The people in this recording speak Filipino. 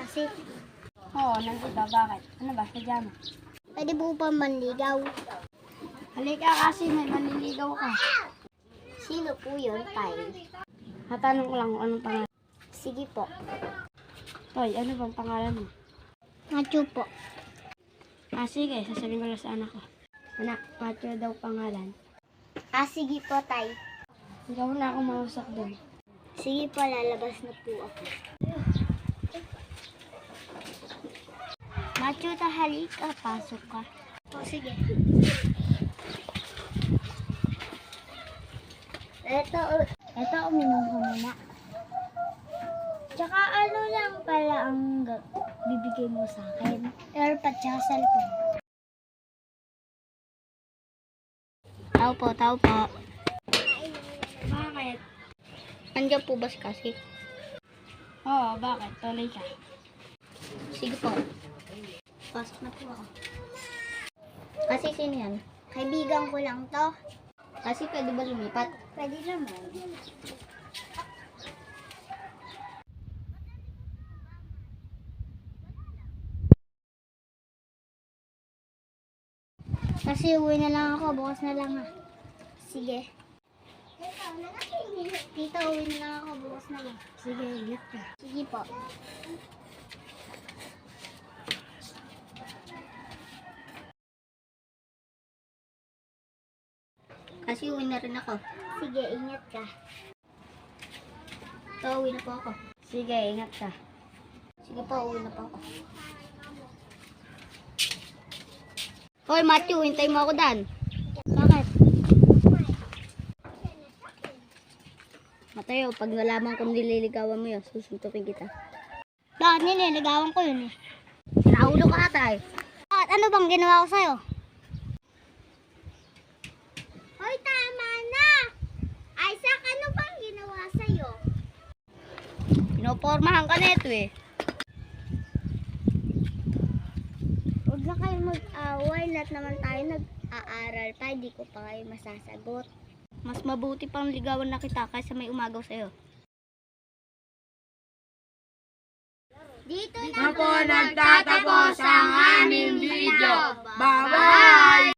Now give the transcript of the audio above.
kasi. Oo, nandito. Bakit? Ano ba? Sadya mo. Pwede po ba manligaw? Halika kasi may manliligaw ka. Sino po yun, Tay? Hatanong ko lang kung anong pangalan. Sige po. Toy, ano bang pangalan mo? Matthew po. Sige. Sasabihin ko lang sa anak ko. Anak, Matthew daw pangalan. Sige po, Tay. Ikaw na ako mausap doon. Sige po, lalabas na po ako. Matthew, halika. Pasok ka. Sige. Ito, uminom ko muna. Tsaka ano lang pala ang bibigay mo sa akin? Airpod tsaka cellphone. Tao po. Bakit? Andiyan po ba si Kasi? Oo, bakit? Tuloy ka. Sige po. Pasok na po ako. Kasi sino yan? Kaibigan ko lang to. Kasi pwede ba lumipat? Pwede naman. Kasi uwi na lang ako. Bukas na lang ha. Sige. Tita, uwi na lang ako. Bukas na lang. Sige, ingat ka. Sige po. Kasi uwi na rin ako. Sige, ingat ka. Ito, uwi na po ako. Sige, ingat ka. Sige po, uwi na po ako. Hoy, Matthew, hintay mo ako dan. Bakit? Mateo, pag nalaman kong nililigawan mo yun, susuntukin kita. Bakit nililigawan ko yun eh? Naulo ka ata eh. Bakit? Ano bang ginawa ko sa'yo? Hoy, tama na! Isaac, ano bang ginawa sa'yo? Pinopormahan ka neto eh. Huwag na kayo mag-away. Lahat naman tayo nag-aaral pa. Hindi ko pa kayo masasagot. Mas mabuti pang ligawan na kita kaysa may umagaw sa'yo. Dito na Ako nagtatapos ang aming video. Bye-bye!